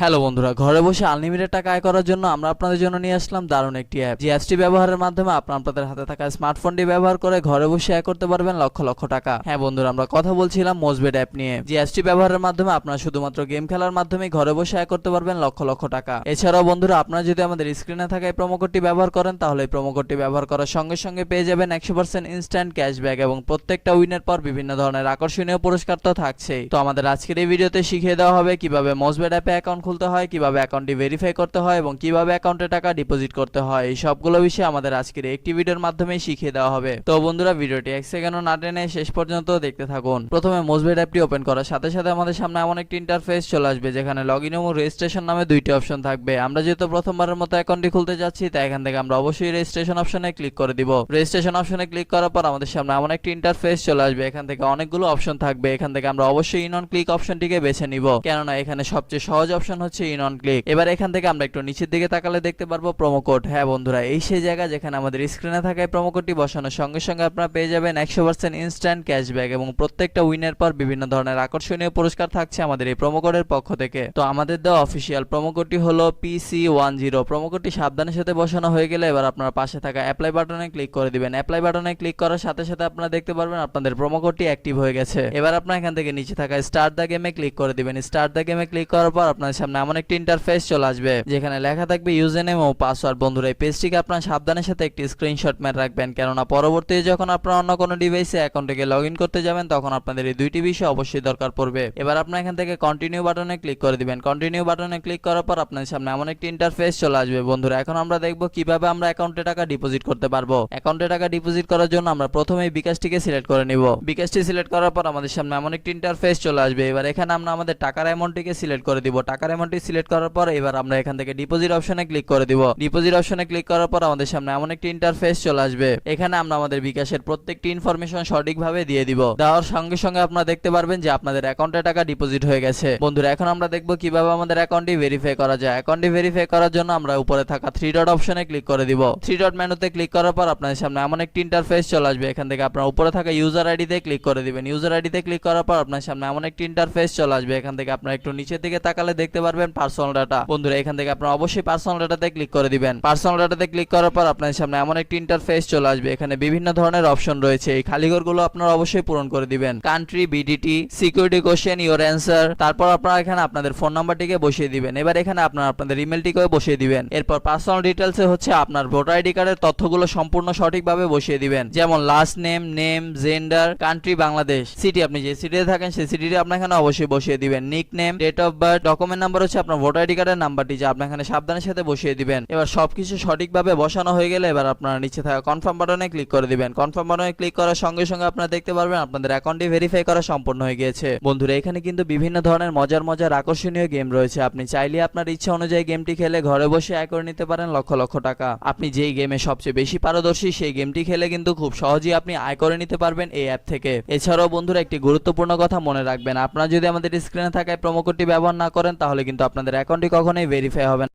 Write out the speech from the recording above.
Hello বন্ধুরা, ঘরে বসে আনলিমিটেড টাকা আয় করার জন্য আমরা আপনাদের জন্য নিয়ে আসলাম দারুণ একটি অ্যাপ। যে অ্যাপটি ব্যবহারের মাধ্যমে আপনাদের হাতে থাকা স্মার্টফোনটি ব্যবহার করে ঘরে বসে আয় করতে পারবেন লক্ষ লক্ষ টাকা। হ্যাঁ বন্ধুরা, আমরা কথা বলছিলাম মোজবেট অ্যাপ নিয়ে। যে অ্যাপটি ব্যবহারের মাধ্যমে আপনারা শুধুমাত্র গেম খেলার মাধ্যমে ঘরে বসে আয় করতে পারবেন লক্ষ লক্ষ টাকা। এছাড়াও বন্ধুরা, আপনারা যদি আমাদের স্ক্রিনে থাকা এই প্রোমো কোডটি ব্যবহার করেন, তাহলে এই প্রোমো কোডটি ব্যবহার করার সঙ্গে সঙ্গে পেয়ে যাবেন 100% ইনস্ট্যান্ট ক্যাশব্যাক এবং প্রত্যেকটা উইনের পর বিভিন্ন ধরনের আকর্ষণীয় পুরস্কার তো থাকছেই। তো আমাদের আজকের এই ভিডিওতে শিখিয়ে দেওয়া হবে কিভাবে মোজবেট অ্যাপে অ্যাকাউন্ট খুলতে হয়, কিভাবে অ্যাকাউন্টটি ভেরিফাই করতে হয় এবং কিভাবে অ্যাকাউন্টে টাকা ডিপোজিট করতে হয়। এই সবগুলো বিষয় আমাদের আজকের একটি ভিডিওর মাধ্যমে শিখিয়ে দেওয়া হবে। তো বন্ধুরা, ভিডিওটি এক সেকেন্ডও না টেনে শেষ পর্যন্ত দেখতে থাকুন। প্রথমে মোজবেট অ্যাপটি ওপেন করার সাথে সাথে আমাদের সামনে এমন একটি ইন্টারফেস চলে আসবে যেখানে লগইন এবং রেজিস্ট্রেশন নামে দুইটি অপশন থাকবে। আমরা যেহেতু প্রথমবারের মতো অ্যাকাউন্টটি খুলতে যাচ্ছি, তাই এখান থেকে আমরা অবশ্যই রেজিস্ট্রেশন অপশনে ক্লিক করে দিব। রেজিস্ট্রেশন অপশনে ক্লিক করার পর আমাদের সামনে এমন একটি ইন্টারফেস চলে আসবে। এখান থেকে অনেকগুলো অপশন থাকবে। এখান থেকে আমরা অবশ্যই ইন অন ক্লিক অপশনটিকে বেছে নিব, কেননা এখানে সবচেয়ে সহজ অপশন হচ্ছে ইন অন ক্লিক। এবার এখান থেকে আমরা একটু নিচের দিকে তাকালে দেখতে পারবো প্রোমো কোড। হ্যাঁ বন্ধুরা, এই সেই জায়গা যেখানে আমাদের স্ক্রিনে থাকা এই প্রোমো কোডটি বসানোর সঙ্গে সঙ্গে আপনারা পেয়ে যাবেন 100% ইনস্ট্যান্ট ক্যাশব্যাক এবং প্রত্যেকটা উইনের পর বিভিন্ন ধরনের আকর্ষণীয় পুরস্কার থাকছে আমাদের এই প্রোমো কোডের পক্ষ থেকে। তো আমাদের দেওয়া অফিসিয়াল প্রোমো কোডটি হলো PC10। প্রোমো কোডটি সাবধানের সাথে বসানো হয়ে গেলে এবার আপনারা পাশে থাকা অ্যাপ্লাই বাটনে ক্লিক করে দিবেন। অ্যাপ্লাই বাটনে ক্লিক করার সাথে সাথে আপনারা দেখতে পারবেন আপনাদের প্রোমো কোডটি অ্যাক্টিভ হয়ে গেছে। এবার আপনারা এখান থেকে নিচে থাকা স্টার্ট দ্য গেমে ক্লিক করে দিবেন। স্টার্ট দ্য গেমে ক্লিক করার পর আপনাদের সামনে এমন একটি ইন্টারফেস চলে আসবে যেখানে লেখা থাকবে ইউজার নেম ও পাসওয়ার্ড। বন্ধুরা, এই পেজটিকে আপনারা সাবধানের সাথে একটি স্ক্রিনশট মেরে রাখবেন, কেননা পরবর্তীতে যখন আপনারা অন্য কোনো ডিভাইসে অ্যাকাউন্টে লগ ইন করতে যাবেন তখন আপনাদের এই দুইটি বিষয় অবশ্যই দরকার পড়বে। এবার আপনারা এখান থেকে কন্টিনিউ বাটনে ক্লিক করে দিবেন। কন্টিনিউ বাটনে ক্লিক করার পর আপনাদের সামনে এমন একটি ইন্টারফেস চলে আসবে। বন্ধুরা, এখন আমরা দেখব কিভাবে আমরা অ্যাকাউন্টে টাকা ডিপোজিট করতে পারবো। অ্যাকাউন্টে টাকা ডিপোজিট করার জন্য আমরা প্রথমেই বিকাশটিকে সিলেক্ট করে নিব। বিকাশটি সিলেক্ট করার পর আমাদের সামনে এমন একটি ইন্টারফেস চলে আসবে। এবার এখানে আমরা আমাদের টাকার অ্যামাউন্টটিকে সিলেক্ট করে দিব। টাকার অ্যামাউন্টটি সিলেক্ট করার পর এবার আমরা এখান থেকে ডিপোজিট অপশনে ক্লিক করে দিব। ডিপোজিট অপশনে ক্লিক করার পর আমাদের সামনে এমন একটি ইন্টারফেস চলে আসবে। এখানে আমরা আমাদের বিকাশের প্রত্যেকটি ইনফরমেশন সঠিকভাবে দিয়ে দিব। দেওয়ার সঙ্গে সঙ্গে আপনারা দেখতে পারবেন যে আপনাদের অ্যাকাউন্টে টাকা ডিপোজিট হয়ে গেছে। বন্ধুরা, এখন আমরা দেখব কিভাবে আমাদের অ্যাকাউন্টটি ভেরিফাই করা যায়। অ্যাকাউন্টটি ভেরিফাই করার জন্য আমরা উপরে থাকা 3 ডট অপশনে ক্লিক করে দিব। 3 ডট মেনুতে ক্লিক করার পর আপনাদের সামনে এমন একটি ইন্টারফেস চলে আসবে। এখান থেকে আপনারা উপরে থাকা ইউজার আইডিতে ক্লিক করে দিবেন। ইউজার আইডিতে ক্লিক করার পর আপনাদের সামনে এমন একটি ইন্টারফেস চলে আসবে। এখান থেকে আপনারা একটু নিচের দিকে তাকালে দেখতে পারবেন পার্সোনাল ডাটা। বন্ধুরা, এখান থেকে আপনারা অবশ্যই পার্সোনাল ডাটাতে ক্লিক করে দিবেন। পার্সোনাল ডাটাতে ক্লিক করার পর আপনাদের সামনে এমন একটি ইন্টারফেস চলে আসবে। এখানে বিভিন্ন ধরনের অপশন রয়েছে। এই খালি ঘরগুলো আপনারা অবশ্যই পূরণ করে দিবেন। Country, BDT, security question, your answer. তারপর আপনারা এখানে আপনাদের ফোন নাম্বারটিকে বসিয়ে দিবেন। এবার এখানে আপনারা আপনাদের ইমেলটিকেও বসিয়ে দিবেন। এরপর পার্সোনাল ডিটেইলসে হচ্ছে আপনার ভোটার আইডি কার্ডের তথ্যগুলো সম্পূর্ণ সঠিকভাবে বসিয়ে দিবেন, যেমন last name, gender, country Bangladesh, city আপনি যে সিটিতে থাকেন সেই সিটিটি আপনি এখানে অবশ্যই বসিয়ে দিবেন। Nickname, date of birth, document number হচ্ছে আপনার ভোটার আইডি কার্ডের নাম্বারটি যা আপনি এখানে সাবধানের সাথে বসিয়ে দিবেন। এবার সবকিছু সঠিকভাবে বসানো হয়ে গেলে এবার আপনারা নিচে থাকা কনফার্ম বাটনে ক্লিক করে দিবেন। কনফার্ম বাটনে ক্লিক করার সঙ্গে সঙ্গে আপনারা দেখতে পারবেন আপনাদের অ্যাকাউন্টটি ভেরিফাই করা সম্পূর্ণ হয়ে গিয়েছে। বন্ধুরা, এখানে কিন্তু বিভিন্ন ধরনের মজার আকর্ষণীয় গেম রয়েছে। আপনি চাইলে আপনার ইচ্ছা অনুযায়ী গেমটি খেলে ঘরে বসে আয় করে নিতে পারেন লক্ষ লক্ষ টাকা। আপনি যেই গেমে সবচেয়ে বেশি পারদর্শী সেই গেমটি খেলে কিন্তু খুব সহজেই আপনি আয় করে নিতে পারবেন এই অ্যাপ থেকে। এছাড়াও বন্ধুরা, একটি গুরুত্বপূর্ণ কথা মনে রাখবেন, আপনারা যদি আমাদের স্ক্রিনে থাকা প্রোমো কোডটি ব্যবহার না করেন তাহলে কিন্তু আপনাদের অ্যাকাউন্টটি কখনোই ভেরিফাই হবে না।